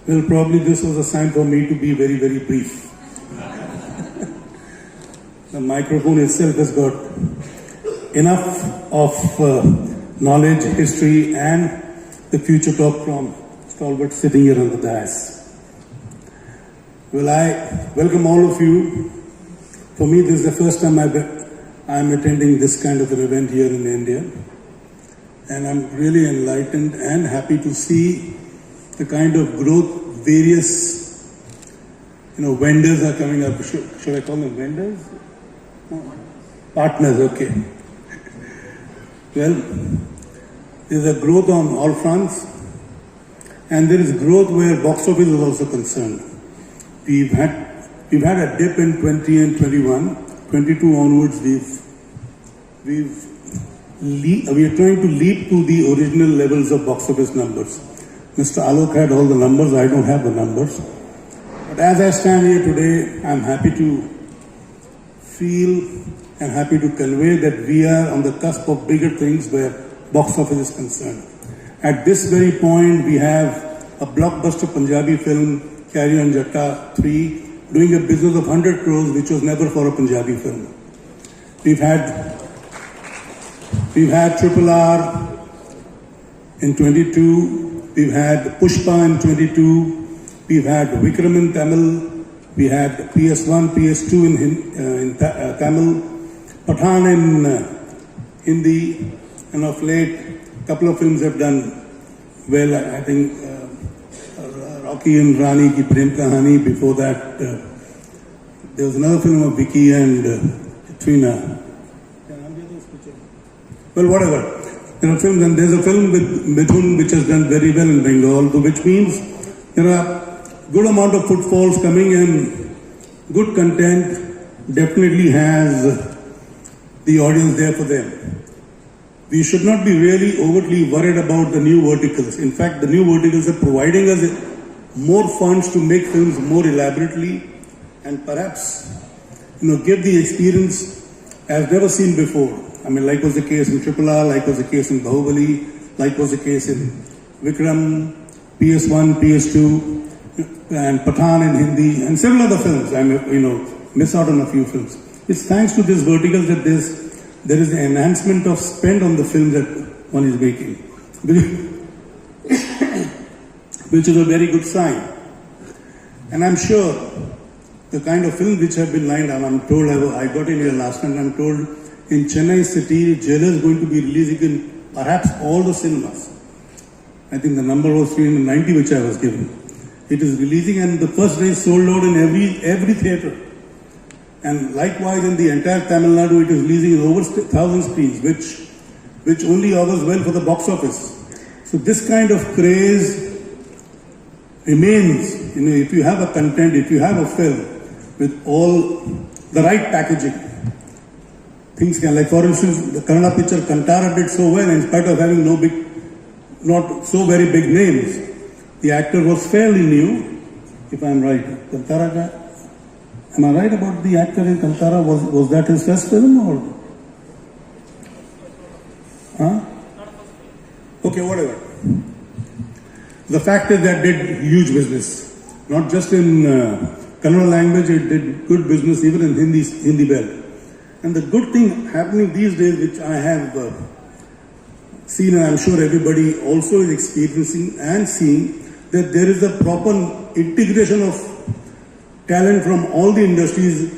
Well, probably this was a sign for me to be very, very brief. The microphone itself has got enough of knowledge, history, and the future talk from stalwart sitting here on the dais. Well, I welcome all of you. For me, this is the first time I'm attending this kind of an event here in India. And I'm really enlightened and happy to see the kind of growth various, vendors are coming up. Should I call them vendors? No. Partners, okay. Well, there's a growth on all fronts, and there is growth where box office is also concerned. We've had a dip in 20 and 21. 22 onwards, we are trying to leap to the original levels of box office numbers. Mr. Alok had all the numbers, I don't have the numbers. But as I stand here today, I'm happy to feel and happy to convey that we are on the cusp of bigger things where box office is concerned. At this very point, we have a blockbuster Punjabi film, Carry On Jatta 3, doing a business of 100 crores, which was never for a Punjabi film. We've had Triple R in 22, we've had Pushpa in 22, we've had Vikram in Tamil, we had PS1, PS2 in Tamil, Pathan in Hindi, and of late, a couple of films have done well. I think Rocky and Rani Ki Prem Kahani, before that, there was another film of Vicky and Katrina. Well, whatever. There are films, and there's a film with Mithun which has done very well in Bengal, which means there are good amount of footfalls coming, and good content definitely has the audience there for them. We should not be really overtly worried about the new verticals. In fact, the new verticals are providing us more funds to make films more elaborately and perhaps, give the experience as never seen before. I mean, like was the case in Triple R, like was the case in Bahubali, like was the case in Vikram, PS1, PS2, and Pathan in Hindi, and several other films. I miss out on a few films. It's thanks to this vertical that there is an enhancement of spend on the films that one is making, which is a very good sign. And I'm sure the kind of films which have been lined up, I'm told, I got in here last night, I'm told in Chennai city, Jailer is going to be releasing in perhaps all the cinemas. I think the number was 390 which I was given. It is releasing, and the first day is sold out in every theatre. And likewise in the entire Tamil Nadu, it is releasing in over 1,000 screens, which only augurs well for the box office. So this kind of craze remains. If you have a content, if you have a film with all the right packaging, things can, like for instance, the Kannada picture Kantara did so well in spite of having not so very big names. The actor was fairly new, if I'm right. Kantara, am I right about the actor in Kantara? Was that his first film or? Huh? Okay, whatever. The fact is that did huge business. Not just in Kannada language, it did good business even in Hindi belt. And the good thing happening these days, which I have seen, and I'm sure everybody also is experiencing and seeing, that there is a proper integration of talent from all the industries,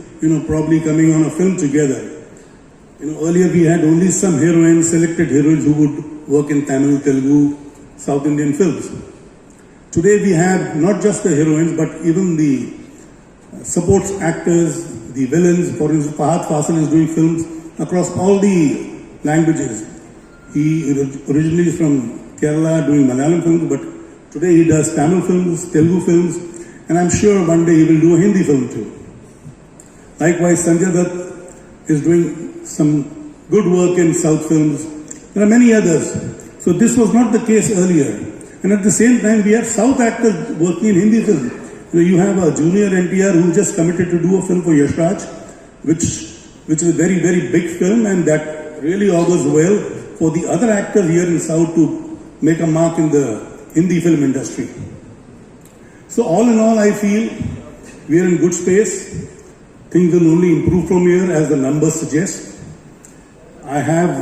probably coming on a film together. Earlier we had only some heroines, selected heroines who would work in Tamil, Telugu, South Indian films. Today we have not just the heroines, but even the support actors, the villains. For instance, Fahad Fasil is doing films across all the languages. He originally is from Kerala doing Malayalam films, but today he does Tamil films, Telugu films, and I'm sure one day he will do a Hindi film too. Likewise, Sanjay Dutt is doing some good work in South films. There are many others. So this was not the case earlier. And at the same time, we have South actors working in Hindi films. You have a junior NTR who just committed to do a film for Yash Raj, which is a very, very big film, and that really augurs well for the other actors here in South to make a mark in the Hindi film industry. So all in all, I feel we are in good space. Things will only improve from here as the numbers suggest. I have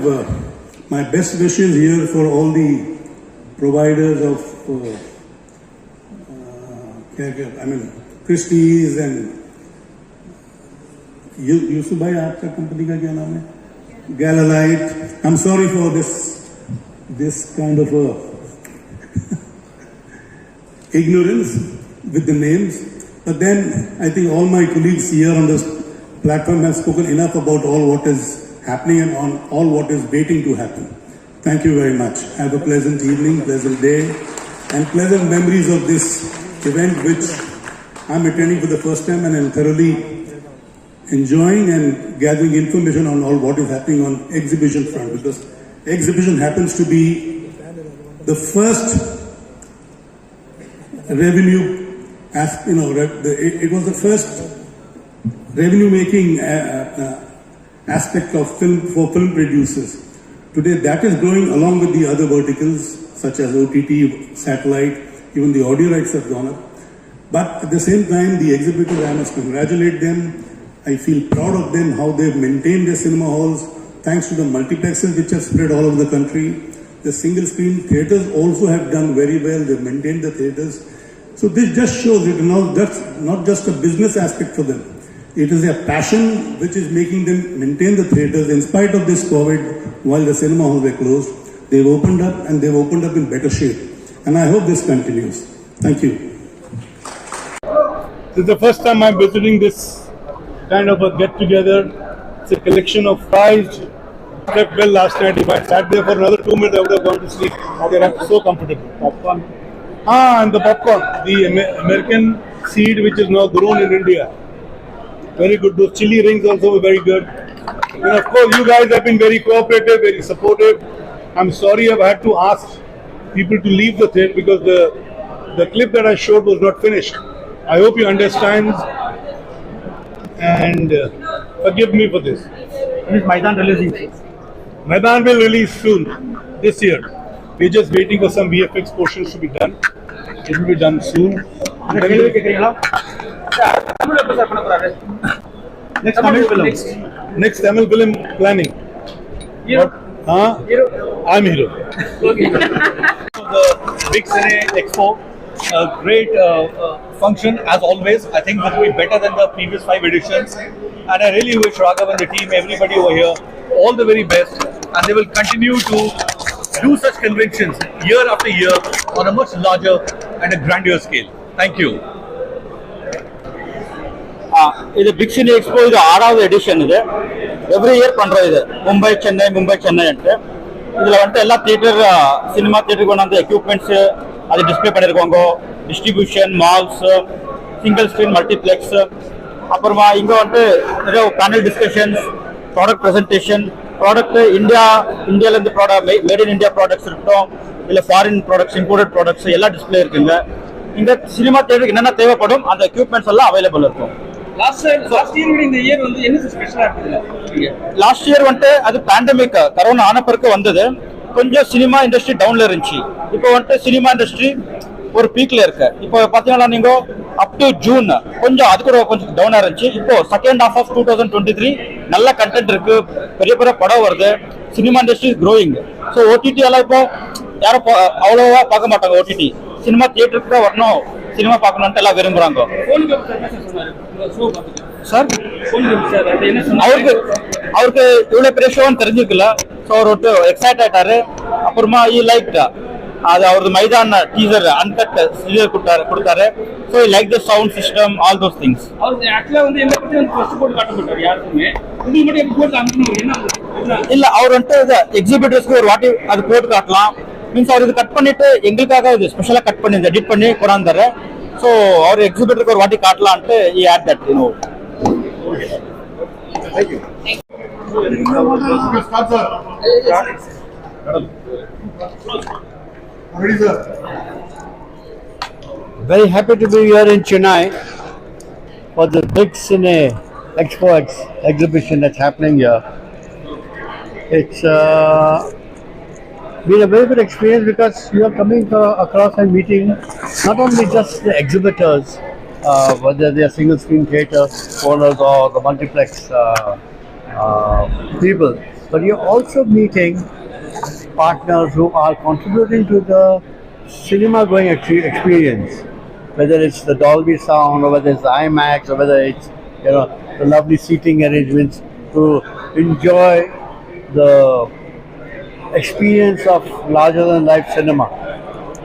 my best wishes here for all the providers of Christie's and Yusuf bhai, aapka company ka kya naam hai? Galalite. I'm sorry for this kind of ignorance with the names. But then I think all my colleagues here on this platform have spoken enough about all what is happening and on all what is waiting to happen. Thank you very much. Have a pleasant evening, pleasant day, and pleasant memories of this event which I'm attending for the first time, and I'm thoroughly enjoying and gathering information on all what is happening on exhibition front, because exhibition happens to be the first revenue, it was the first revenue making aspect of film for film producers. Today that is growing along with the other verticals such as OTT, satellite, even the audio rights have gone up. But at the same time, the exhibitors, I must congratulate them. I feel proud of them, how they've maintained their cinema halls, thanks to the multiplexes which have spread all over the country. The single screen theatres also have done very well. They've maintained the theatres. So this just shows it now that's not just a business aspect for them. It is a passion which is making them maintain the theatres in spite of this COVID while the cinema halls were closed. They've opened up, and they've opened up in better shape. And I hope this continues. Thank you. This is the first time I'm visiting this kind of a get-together. It's a collection of prized. Slept well last night. If I sat there for another 2 minutes, I would have gone to sleep. I'm so comfortable. Popcorn. And the popcorn. The American seed which is now grown in India. Very good. Those chili rings also were very good. And of course, you guys have been very cooperative, very supportive. I'm sorry I've had to ask people to leave the theatre because the clip that I showed was not finished. I hope you understand and forgive me for this. When is Maidan releasing? Maidan will release soon, this year. We're just waiting for some VFX portions to be done. It will be done soon. Next Tamil film planning. Hero? Hero? I'm hero. The Big Cine Expo, a great function as always. I think this will be better than the previous 5 editions. And I really wish Raghav and the team, everybody over here, all the very best. And they will continue to do such conventions year after year on a much larger and a grander scale. Thank you. This Big Cine Expo is the 6th edition. Every year pandra idu. Mumbai, Chennai ante. Idhula vantu ella theater cinema theater konanda equipments adu display pannirukongo. Distribution, malls, single screen multiplex. Apparama inga vantu panel discussions, product presentation, product India la product made in India products irukkom illa foreign products, imported products ella display irukanga. Inga cinema theater enna thevapadum and equipments ella available irukum. Last year in the year வந்து என்ன ஸ்பெஷலா இருக்குங்க? Last year வந்து அது pandemic corona ஆன பிறகு வந்தது. கொஞ்சம் சினிமா இண்டஸ்ட்ரி டவுன்ல இருந்துச்சு. இப்போ வந்து சினிமா இண்டஸ்ட்ரி ஒரு பீக்ல இருக்கு. இப்போ பாத்தீங்கன்னா நீங்க அப் டு ஜூன் கொஞ்சம் அது கூட கொஞ்சம் டவுனா இருந்துச்சு. இப்போ செகண்ட் ஹாஃப் ஆஃப் 2023 நல்ல கண்டென்ட் இருக்கு. பெரிய பெரிய படம் வருது. Cinema industry is growing. So OTT எல்லாம் இப்போ யாரும் அவ்வளவா பார்க்க மாட்டாங்க. OTT சினிமா தியேட்டருக்கு தான் வரணும், சினிமா பார்க்கணும்னு எல்லாம் விரும்புறாங்க. சார் அவருக்கு இவ்வளவு பெரிய ஷோன்னு தெரிஞ்சுக்கல. ஸோ அவர் விட்டு எக்ஸைட் ஆயிட்டாரு. அப்புறமா லைக் அது அவரது மைதான் டீசர் அன்கட் சீரியல் கொடுத்தாரு. So like the sound system, all those things. இல்ல அவர் வந்துட்டு எக்ஸிபிட்டர்ஸ்க்கு ஒரு வாட்டி அது போட்டு காட்டலாம். மீன்ஸ் அவர் இது கட் பண்ணிட்டு எங்களுக்காக இது ஸ்பெஷலா கட் பண்ணி எடிட் பண்ணி கொண்டாந்தாரு. ஸோ அவர் எக்ஸிபிட்டருக்கு ஒரு வாட்டி காட்டலான்ட்டு add that, you know. Thank you. Very happy to be here in Chennai for the Big Cine Expo exhibition that's happening here. It's been a very good experience because you are coming across and meeting not only just the exhibitors, whether they are single screen theatre owners or the multiplex people, but you're also meeting partners who are contributing to the cinema going experience, whether it's the Dolby sound or whether it's the IMAX or whether it's the lovely seating arrangements to enjoy the experience of larger than life cinema.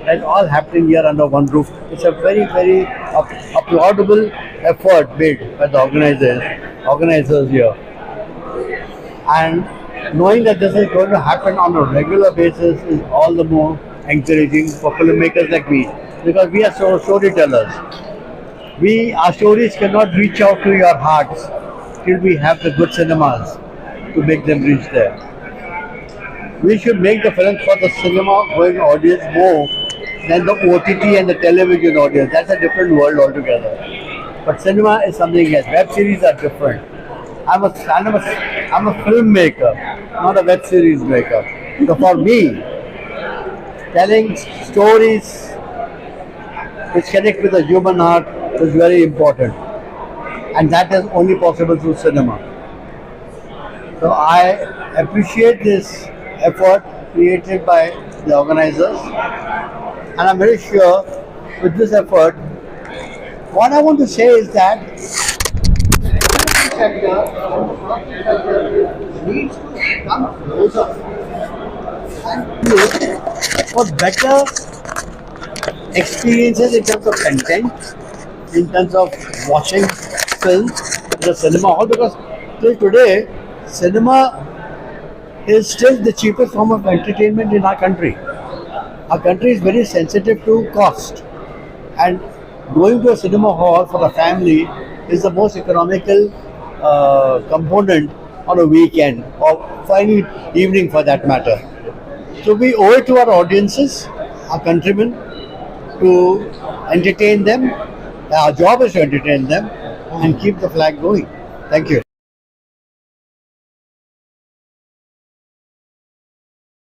It's all happening here under one roof. It's a very, very applaudable effort made by the organizers here. And knowing that this is going to happen on a regular basis is all the more encouraging for filmmakers like me, because we are storytellers. Our stories cannot reach out to your hearts till we have the good cinemas to make them reach there. We should make the films for the cinema going audience more than the OTT and the television audience. That's a different world altogether. But cinema is something else. Web series are different. I'm a filmmaker, not a web series maker. So for me, telling stories which connect with the human heart is very important. And that is only possible through cinema. So I appreciate this effort created by the organizers. And I'm very sure with this effort, what I want to say is that needs to come closer and look for better experiences in terms of content, in terms of watching films in the cinema hall, because till today, cinema is still the cheapest form of entertainment in our country. Our country is very sensitive to cost, and going to a cinema hall for the family is the most economical component on a weekend or for any evening for that matter. So we owe it to our audiences, our countrymen, to entertain them. Our job is to entertain them and keep the flag going. Thank you.